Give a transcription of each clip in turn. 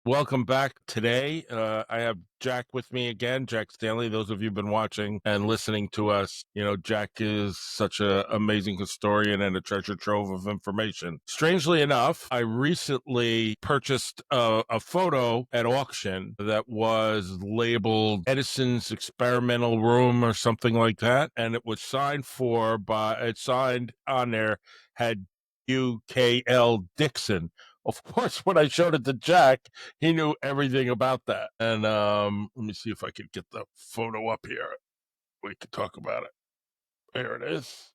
Welcome back. Today, I have Jack with me again, Jack Stanley. Those of you who've been watching and listening to us, Jack is such an amazing historian and a treasure trove of information. Strangely enough, I recently purchased a photo at auction that was labeled Edison's Experimental Room or something like that, and it was signed on there, had WKL Dixon. Of course, when I showed it to Jack, he knew everything about that. And let me see if I could get the photo up here. We could talk about it. There it is.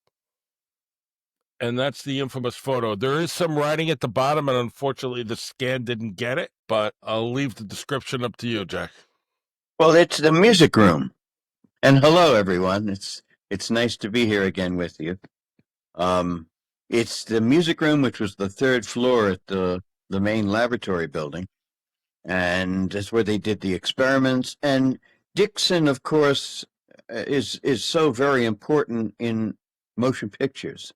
And that's the infamous photo. There is some writing at the bottom, and unfortunately the scan didn't get it, but I'll leave the description up to you, Jack. Well, it's the music room. And hello, everyone. It's nice to be here again with you. It's the music room, which was the third floor at the main laboratory building. And that's where they did the experiments. And Dixon, of course, is so very important in motion pictures.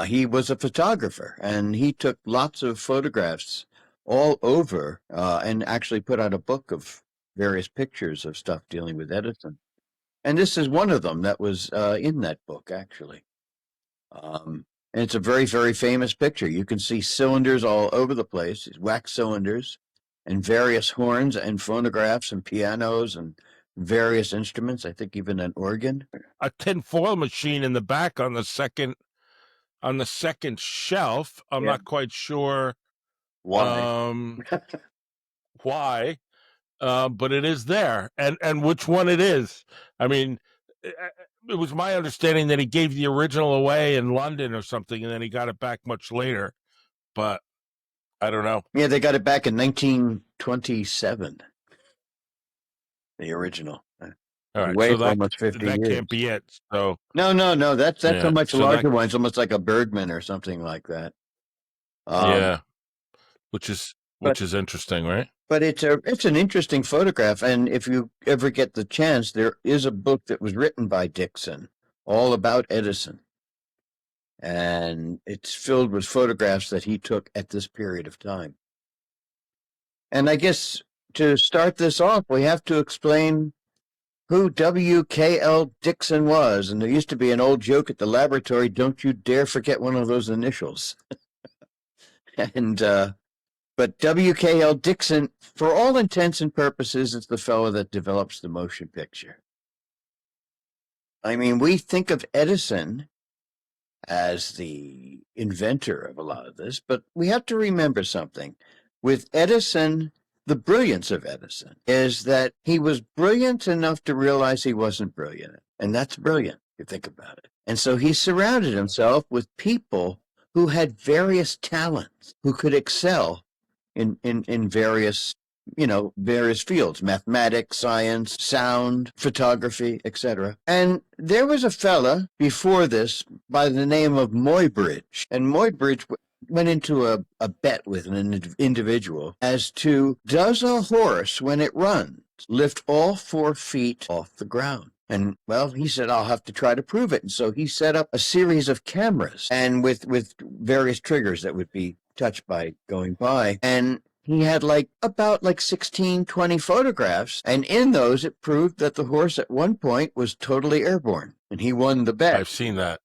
He was a photographer, and he took lots of photographs all over and actually put out a book of various pictures of stuff dealing with Edison. And this is one of them that was in that book, actually. And it's a very, very famous picture. You can see cylinders all over the place, wax cylinders, and various horns and phonographs and pianos and various instruments. I think even an organ. A tinfoil machine in the back on the second shelf. I'm not quite sure why. Why, but it is there, and which one it is. I mean, it was my understanding that he gave the original away in London or something, and then he got it back much later. But I don't know. Yeah, they got it back in 1927. The original. All right, Way so almost 50 that years. Can't be it. So no. That's a much larger one. It's almost like a Bergman or something like that. Which is interesting, right? But it's an interesting photograph, and if you ever get the chance, there is a book that was written by Dixon all about Edison, and it's filled with photographs that he took at this period of time. And I guess to start this off, we have to explain who WKL Dixon was. And there used to be an old joke at the laboratory, don't you dare forget one of those initials. And but WKL Dixon, for all intents and purposes, is the fellow that develops the motion picture. I mean, we think of Edison as the inventor of a lot of this, but we have to remember something. With Edison, the brilliance of Edison is that he was brilliant enough to realize he wasn't brilliant. And that's brilliant, if you think about it. And so he surrounded himself with people who had various talents, who could excel in various fields: mathematics, science, sound, photography, etc. And there was a fella before this by the name of Muybridge. And Muybridge went into a bet with an individual as to, does a horse, when it runs, lift all 4 feet off the ground? And, well, he said, I'll have to try to prove it. And so he set up a series of cameras and with various triggers that would be touched by going by. And he had about 16, 20 photographs. And in those, it proved that the horse at one point was totally airborne. And he won the bet. I've seen that.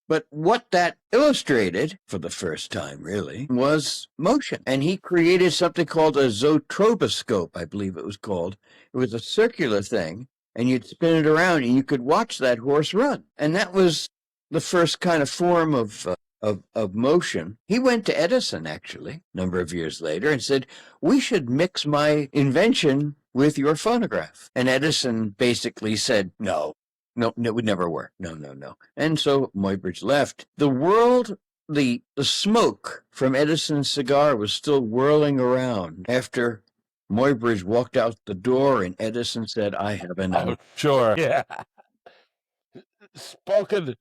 But what that illustrated, for the first time really, was motion. And he created something called a zoetroboscope, I believe it was called. It was a circular thing, and you'd spin it around, and you could watch that horse run. And that was the first kind of form of motion. He went to Edison, actually, a number of years later, and said, we should mix my invention with your phonograph. And Edison basically said, no, it would never work. No. And so Muybridge left. The world, the smoke from Edison's cigar was still whirling around after Muybridge walked out the door and Edison said, I have enough. Oh, sure. Yeah. Spoken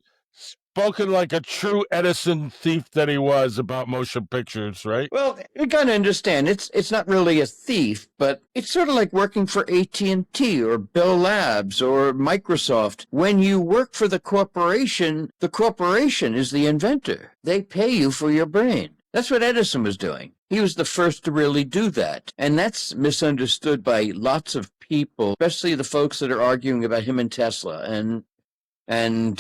like a true Edison thief that he was about motion pictures, right? Well, you got to understand, it's not really a thief, but it's sort of like working for AT&T or Bell Labs or Microsoft. When you work for the corporation is the inventor. They pay you for your brain. That's what Edison was doing. He was the first to really do that. And that's misunderstood by lots of people, especially the folks that are arguing about him and Tesla, and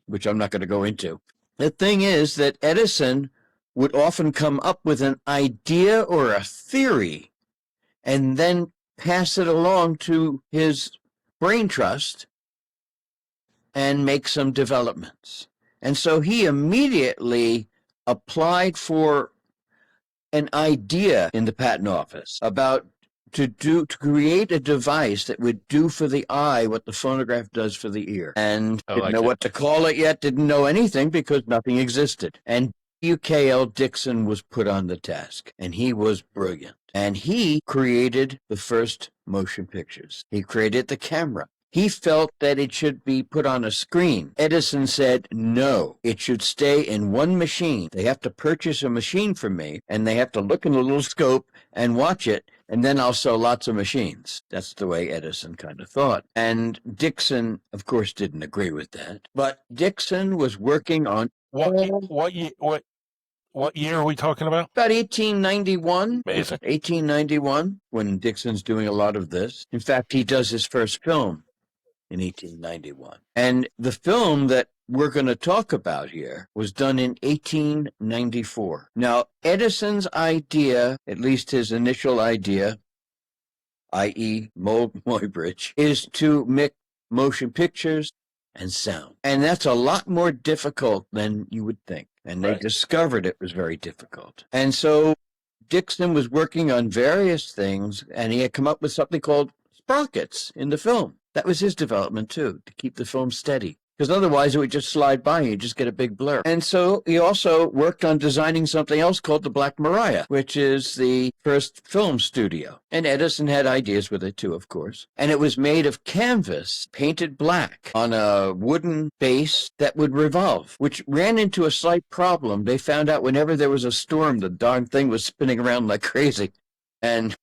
which I'm not going to go into. The thing is that Edison would often come up with an idea or a theory and then pass it along to his brain trust and make some developments. And so he immediately applied for an idea in the patent office about to create a device that would do for the eye what the phonograph does for the ear. And didn't know what to call it yet, didn't know anything because nothing existed. And WKL Dixon was put on the task, and he was brilliant. And he created the first motion pictures. He created the camera. He felt that it should be put on a screen. Edison said, no, it should stay in one machine. They have to purchase a machine from me, and they have to look in the little scope and watch it, and then I'll sell lots of machines. That's the way Edison kind of thought. And Dixon, of course, didn't agree with that. But Dixon was working on... What year are we talking about? About 1891. Amazing. 1891, when Dixon's doing a lot of this. In fact, he does his first film in 1891. And the film that we're going to talk about here was done in 1894. Now, Edison's idea, at least his initial idea, i.e. Muybridge, is to mix motion pictures and sound. And that's a lot more difficult than you would think. And they discovered it was very difficult. And so Dixon was working on various things, and he had come up with something called sprockets in the film. That was his development, too, to keep the film steady. Because otherwise it would just slide by and you just get a big blur. And so he also worked on designing something else called the Black Maria, which is the first film studio. And Edison had ideas with it, too, of course. And it was made of canvas, painted black, on a wooden base that would revolve, which ran into a slight problem. They found out whenever there was a storm, the darn thing was spinning around like crazy. And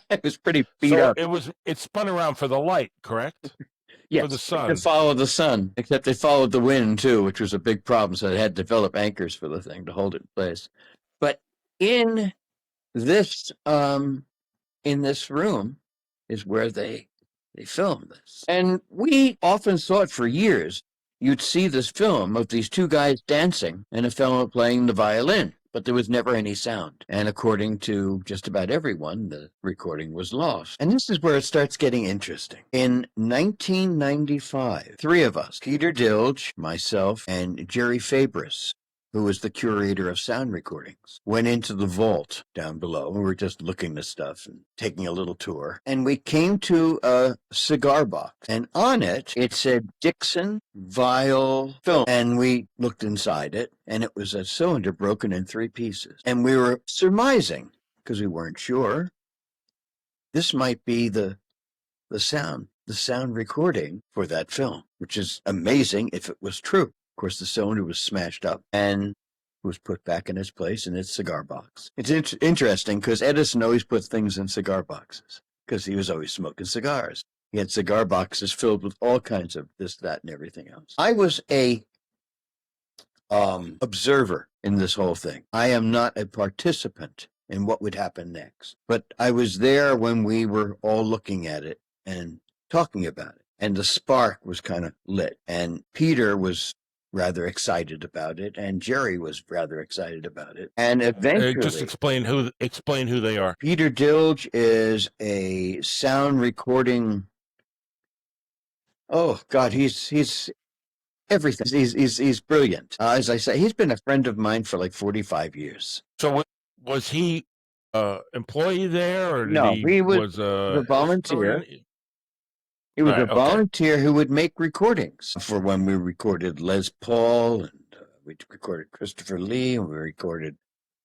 it was pretty beat up. It spun around for the light, correct? Yes, for the sun. To follow the sun, except they followed the wind too, which was a big problem. So they had to develop anchors for the thing to hold it in place. But in this room is where they filmed this. And we often thought for years you'd see this film of these two guys dancing and a fellow playing the violin. But there was never any sound. And according to just about everyone, the recording was lost. And this is where it starts getting interesting. In 1995, three of us, Peter Dilge, myself, and Jerry Fabris, who was the curator of sound recordings, went into the vault down below. We were just looking at stuff and taking a little tour. And we came to a cigar box. And on it, it said Dixon Vial Film. And we looked inside it, and it was a cylinder broken in 3 pieces. And we were surmising, because we weren't sure, this might be the sound recording for that film, which is amazing if it was true. Of course, the cylinder was smashed up and was put back in its place in its cigar box. It's interesting because Edison always put things in cigar boxes because he was always smoking cigars. He had cigar boxes filled with all kinds of this, that, and everything else. I was a observer in this whole thing. I am not a participant in what would happen next. But I was there when we were all looking at it and talking about it. And the spark was kind of lit. And Peter was rather excited about it, and Jerry was rather excited about it. And eventually, just explain who they are. Peter Dilge is a sound recording. Oh God, he's everything. He's brilliant. As I say, he's been a friend of mine for like 45 years. So was he employee there, or no? He was a volunteer. He was a volunteer who would make recordings for when we recorded Les Paul, and we recorded Christopher Lee, and we recorded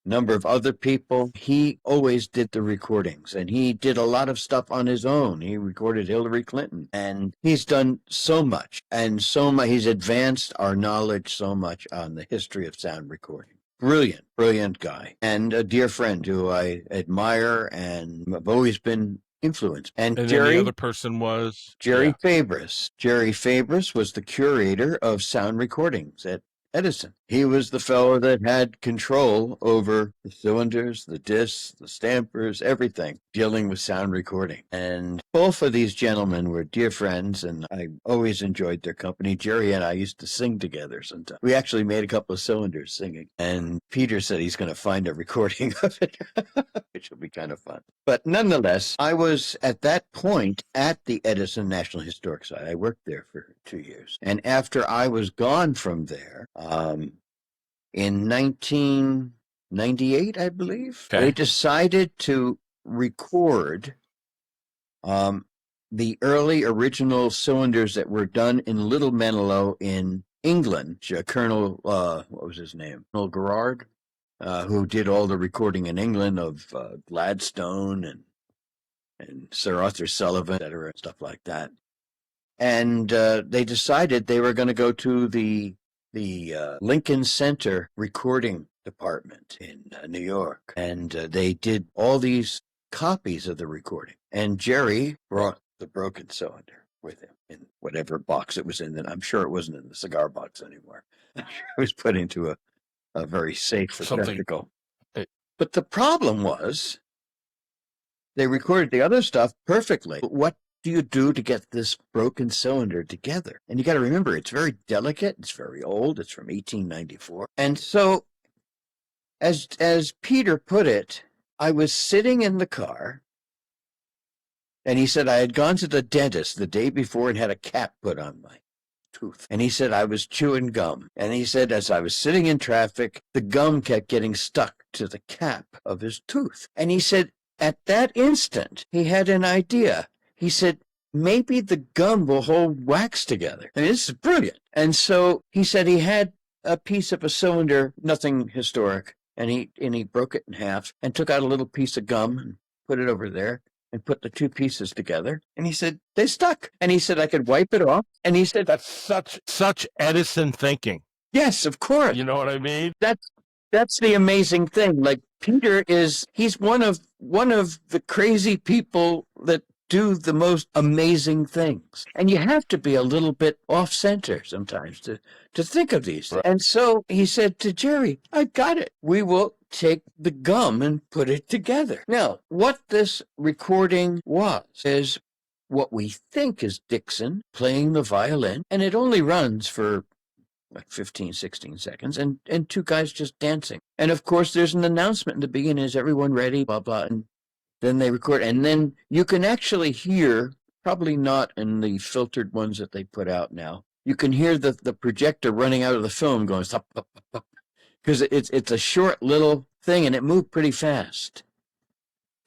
a number of other people. He always did the recordings, and he did a lot of stuff on his own. He recorded Hillary Clinton, and he's done so much, and he's advanced our knowledge so much on the history of sound recording. Brilliant guy, and a dear friend who I admire and have always been influence. And Jerry, the other person was Jerry Fabris. Jerry Fabris was the curator of sound recordings at Edison. He was the fellow that had control over the cylinders, the discs, the stampers, everything dealing with sound recording. And both of these gentlemen were dear friends, and I always enjoyed their company. Jerry and I used to sing together sometimes. We actually made a couple of cylinders singing, and Peter said he's going to find a recording of it, which will be kind of fun. But nonetheless, I was at that point at the Edison National Historic Site. I worked there for 2 years. And after I was gone from there, in 1998, I believe, Okay. they decided to record the early original cylinders that were done in Little Menlo in England. Colonel, what was his name? Colonel Garrard, who did all the recording in England of Gladstone and Sir Arthur Sullivan, etc., stuff like that. And they decided they were going to go to the Lincoln Center recording department in New York. And they did all these copies of the recording. And Jerry brought the broken cylinder with him in whatever box it was in. And I'm sure it wasn't in the cigar box anymore. I'm sure it was put into a very safe receptacle. But the problem was they recorded the other stuff perfectly. But what do you do to get this broken cylinder together? And you got to remember, it's very delicate. It's very old. It's from 1894. And so, as Peter put it, I was sitting in the car, and he said I had gone to the dentist the day before and had a cap put on my tooth. And he said I was chewing gum. And he said as I was sitting in traffic, the gum kept getting stuck to the cap of his tooth. And he said at that instant, he had an idea. He said, maybe the gum will hold wax together. And this is brilliant. And so he said he had a piece of a cylinder, nothing historic, and he broke it in half and took out a little piece of gum and put it over there and put the two pieces together. And he said, they stuck. And he said, I could wipe it off. And he said, that's such Edison thinking. Yes, of course. You know what I mean? That's the amazing thing. Like Peter he's one of the crazy people that do the most amazing things. And you have to be a little bit off center sometimes to think of these things. And so he said to Jerry, I got it. We will take the gum and put it together. Now, what this recording is what we think is Dixon playing the violin, and it only runs for like 15, 16 seconds, and two guys just dancing. And of course, there's an announcement in the beginning, is everyone ready, blah, blah, and then they record. And then you can actually hear, probably not in the filtered ones that they put out now, you can hear the projector running out of the film going, stop, because it's a short little thing, and it moved pretty fast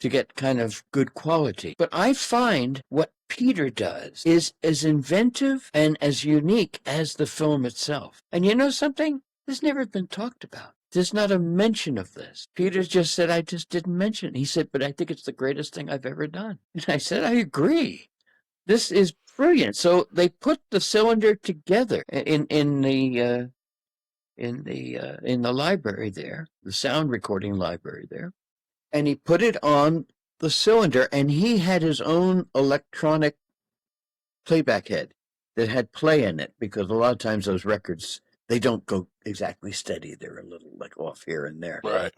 to get kind of good quality. But I find what Peter does is as inventive and as unique as the film itself. And you know something? This never been talked about. There's not a mention of this. Peter just said, I just didn't mention it. He said, but I think it's the greatest thing I've ever done. And I said, I agree. This is brilliant. So they put the cylinder together in the library there, the sound recording library there. And he put it on the cylinder, and he had his own electronic playback head that had play in it, because a lot of times those records, they don't go exactly steady. They're a little like off here and there. Right.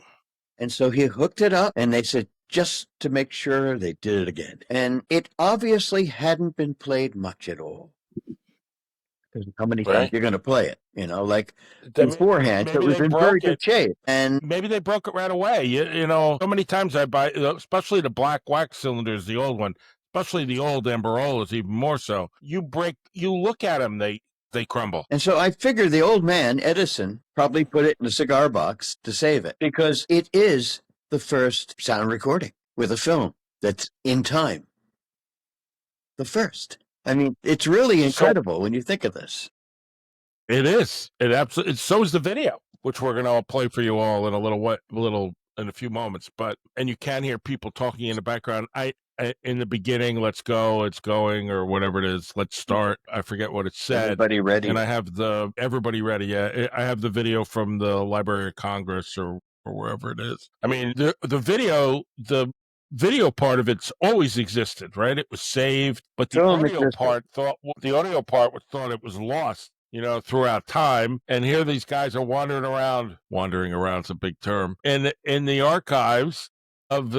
And so he hooked it up, and they said, just to make sure, they did it again. And it obviously hadn't been played much at all. Because how many times you're going to play it? You know, like beforehand, it was in very good shape. And maybe they broke it right away. You know, so many times I buy, especially the black wax cylinders, the old one, especially the old Amberolas, even more so. You look at them, they crumble. And so I figured the old man, Edison, probably put it in a cigar box to save it, because it is the first sound recording with a film that's in time. The first. I mean, it's really incredible when you think of this. It is. It absolutely. So is the video, which we're going to play for you all in in a few moments. And you can hear people talking in the background. In the beginning, let's go, it's going, or whatever it is. Let's start. I forget what it said. Everybody ready? And I have everybody ready. Yeah, I have the video from the Library of Congress or wherever it is. I mean, the video part of it's always existed, right? It was saved, but the audio part thought it was lost. throughout time. And here these guys are wandering around. Wandering around's a big term. In the archives of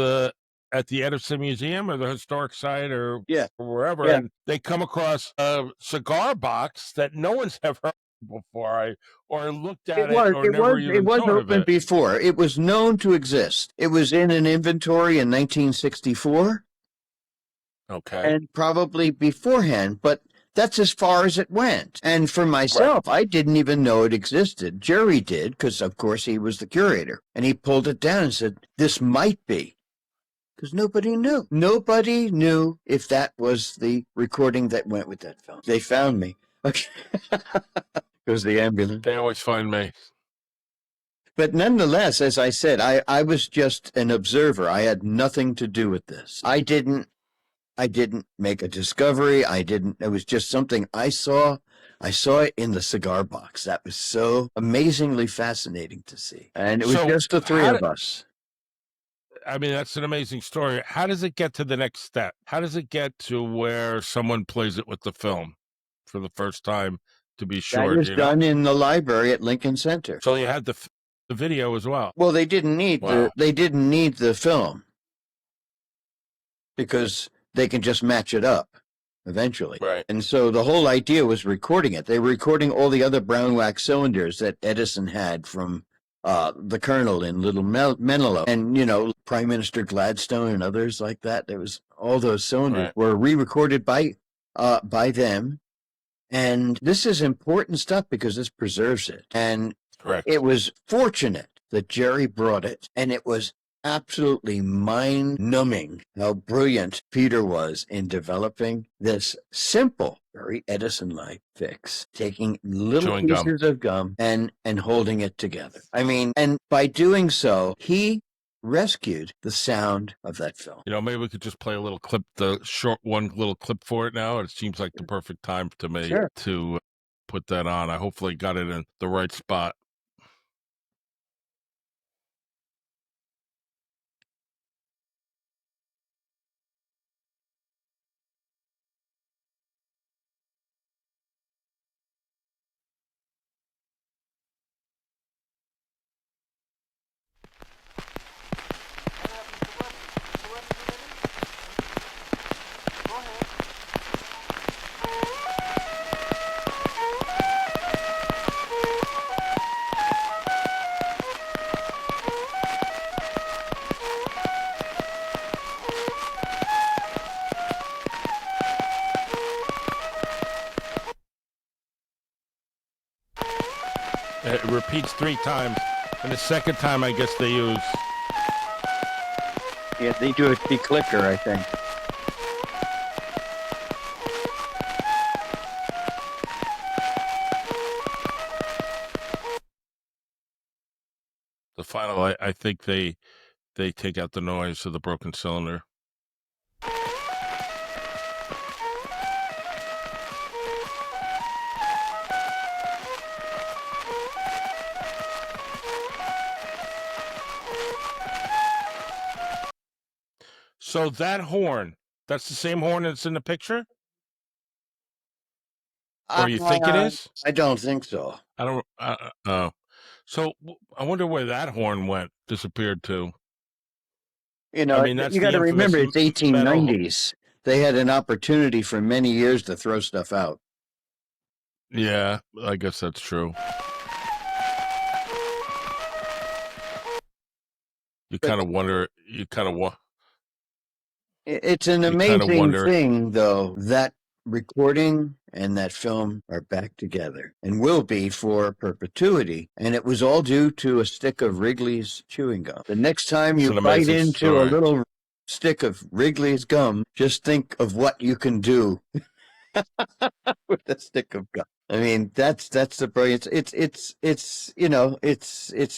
at the Edison Museum or the historic site or wherever, and they come across a cigar box that no one's ever heard before, or looked at it, or never even thought of opened it. before. It was known to exist. It was in an inventory in 1964. Okay. And probably beforehand, but that's as far as it went. And for myself, I didn't even know it existed. Jerry did, because of course he was the curator. And he pulled it down and said, this might be. Because nobody knew. Nobody knew if that was the recording that went with that film. They found me. Okay. Because the ambulance. They always find me. But nonetheless, as I said, I was just an observer. I had nothing to do with this. I didn't make a discovery. It was just something I saw. I saw it in the cigar box. That was so amazingly fascinating to see. And it was just the three of us. I mean, that's an amazing story. How does it get to the next step? How does it get to where someone plays it with the film for the first time, to be sure? That was done in the library at Lincoln Center. So you had the video as well. Well, they didn't need the film because they can just match it up eventually. Right. And so the whole idea was recording it. They were recording all the other brown wax cylinders that Edison had from the Colonel in Little Menlo, and Prime Minister Gladstone and others like that. There was all those cylinders were re-recorded by them, and this is important stuff because this preserves it. And it was fortunate that Jerry brought it, and it was absolutely mind-numbing how brilliant Peter was in developing this simple, very Edison-like fix, taking little pieces of gum and holding it together. I mean, and by doing so, he rescued the sound of that film. Maybe we could just play a little clip, one little clip for it now. It seems like the perfect time to me to put that on. I hopefully got it in the right spot. It repeats 3 times, and the second time I guess they use... Yeah, they do a declicker, I think. The final, I think they take out the noise of the broken cylinder. So that horn, that's the same horn that's in the picture? Or you think it is? I don't think so. I don't. So I wonder where that horn disappeared to. I mean, that's you got to remember it's 1890s. They had an opportunity for many years to throw stuff out. Yeah, I guess that's true. You kind of wonder. It's an amazing thing, though, that recording and that film are back together and will be for perpetuity. And it was all due to a stick of Wrigley's chewing gum. The next time you bite into a little stick of Wrigley's gum, just think of what you can do with a stick of gum. I mean, that's the brilliance. It's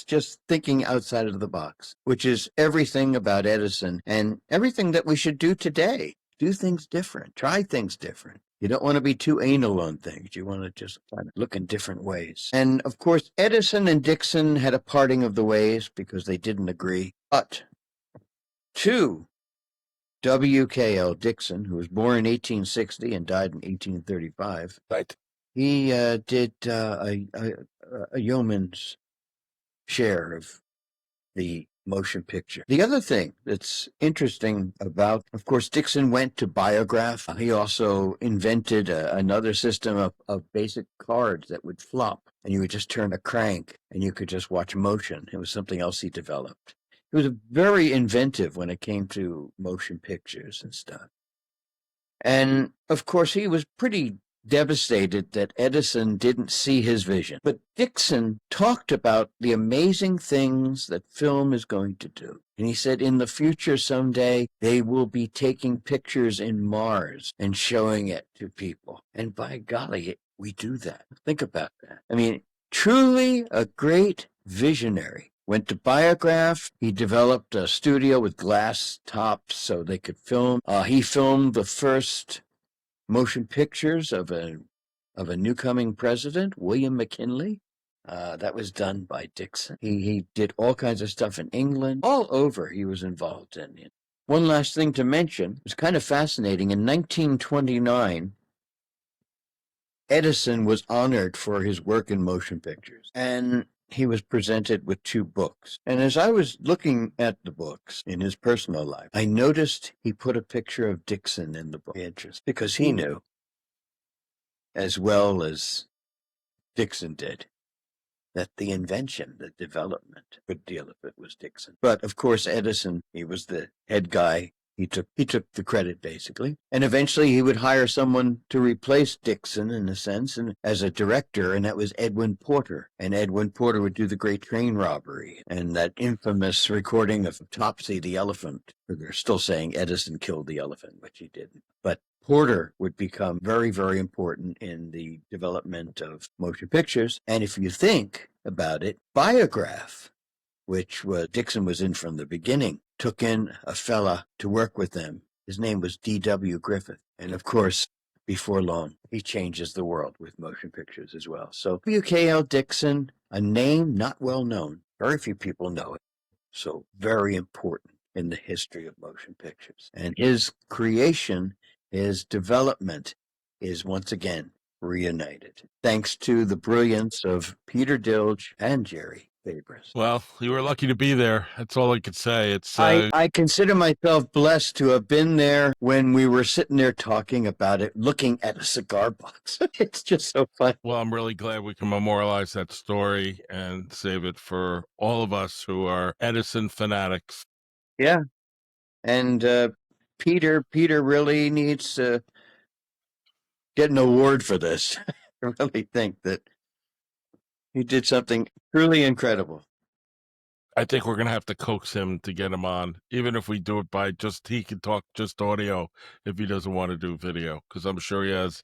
just thinking outside of the box, which is everything about Edison and everything that we should do today. Do things different. Try things different. You don't want to be too anal on things. You want to just kind of look in different ways. And of course, Edison and Dixon had a parting of the ways because they didn't agree. But to WKL Dixon, who was born in 1860 and died in 1835, right, He did a yeoman's share of the motion picture. The other thing that's interesting about, of course, Dixon went to Biograph. He also invented another system of basic cards that would flop, and you would just turn a crank and you could just watch motion. It was something else he developed. He was very inventive when it came to motion pictures and stuff. And of course, he was pretty devastated that Edison didn't see his vision. But Dixon talked about the amazing things that film is going to do. And he said in the future, someday, they will be taking pictures in Mars and showing it to people. And by golly, we do that. Think about that. I mean, truly a great visionary. Went to Biograph. He developed a studio with glass tops so they could film. He filmed the first motion pictures of a new coming president, William McKinley. That was done by Dixon. He did all kinds of stuff in England, all over. He was involved in it. One last thing to mention, it was kind of fascinating. In 1929, Edison was honored for his work in motion pictures, and he was presented with 2 books. And as I was looking at the books in his personal life, I noticed he put a picture of Dixon in the book, interest, because he knew, as well as Dixon did, that the invention, the development, a good deal of it was Dixon. But of course, Edison, he was the head guy. He took the credit, basically. And eventually he would hire someone to replace Dixon, in a sense, and as a director, and that was Edwin Porter. And Edwin Porter would do The Great Train Robbery and that infamous recording of Topsy the elephant. They're still saying Edison killed the elephant, which he didn't. But Porter would become very, very important in the development of motion pictures. And if you think about it, Biograph, which Dixon was in from the beginning, took in a fella to work with them. His name was D.W. Griffith. And of course, before long, he changes the world with motion pictures as well. So WKL Dixon, a name not well known. Very few people know it. So very important in the history of motion pictures. And his creation, his development is once again reunited, thanks to the brilliance of Peter Dilge and Jerry Fabris. Well, you were lucky to be there. That's all I could say. It's I consider myself blessed to have been there when we were sitting there talking about it, looking at a cigar box. It's just so fun. well, I'm really glad we can memorialize that story and save it for all of us who are Edison fanatics. Yeah. And Peter really needs to get an award for this. I really think that he did something truly incredible. I think we're going to have to coax him to get him on, even if we do it by he can talk just audio if he doesn't want to do video, because I'm sure he has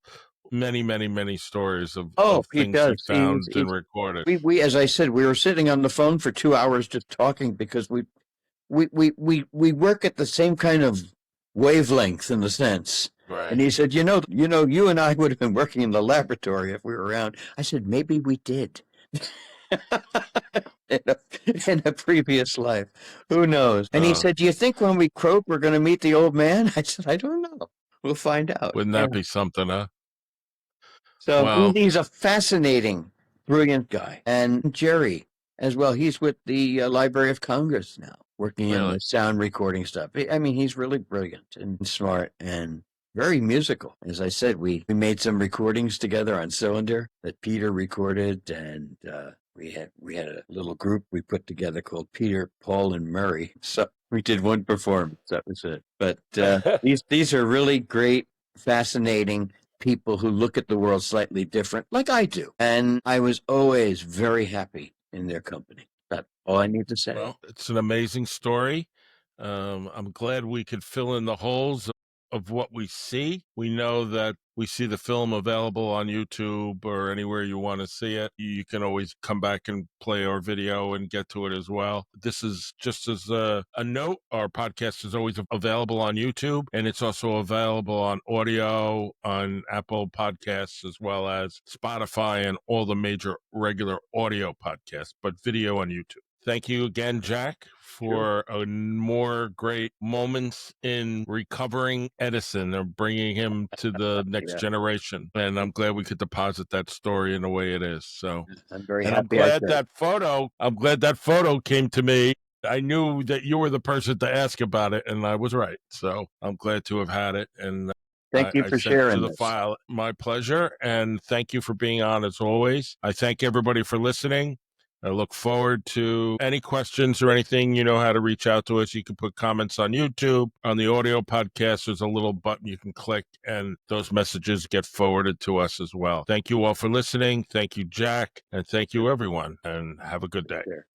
many, many, many stories of He things he does. found and recorded. We, as I said, we were sitting on the phone for 2 hours just talking because we work at the same kind of wavelength in the sense. Right. And he said, you and I would have been working in the laboratory if we were around. I said, maybe we did. in a previous life. Who knows? And he said, do you think when we croak, we're going to meet the old man? I said, I don't know. We'll find out. Wouldn't that be something, huh? So Well, he's a fascinating, brilliant guy. And Jerry as well. He's with the Library of Congress now, working in the sound recording stuff. I mean, he's really brilliant and smart and very musical. As I said, we made some recordings together on cylinder that Peter recorded, and we had a little group we put together called Peter, Paul, and Murray. So we did one performance. That was it. But these are really great, fascinating people who look at the world slightly different, like I do. And I was always very happy in their company. That's all I need to say. Well, it's an amazing story. I'm glad we could fill in the holes of what we see. We know that we see the film available on YouTube or anywhere you want to see it. You can always come back and play our video and get to it as well. This is just as a note. Our podcast is always available on YouTube, and it's also available on audio on Apple Podcasts as well as Spotify and all the major regular audio podcasts, but video on YouTube. Thank you again, Jack, for more great moments in recovering Edison or bringing him to the next generation. And I'm glad we could deposit that story in the way it is. So, I'm very and I'm happy I glad could. that photo came to me. I knew that you were the person to ask about it, and I was right. So I'm glad to have had it. And Thank you I for sent you sharing the this. file. My pleasure. And thank you for being on as always. I thank everybody for listening. I look forward to any questions or anything. You know how to reach out to us. You can put comments on YouTube. On the audio podcast, there's a little button you can click, and those messages get forwarded to us as well. Thank you all for listening. Thank you, Jack. And thank you, everyone. And have a good day. Sure.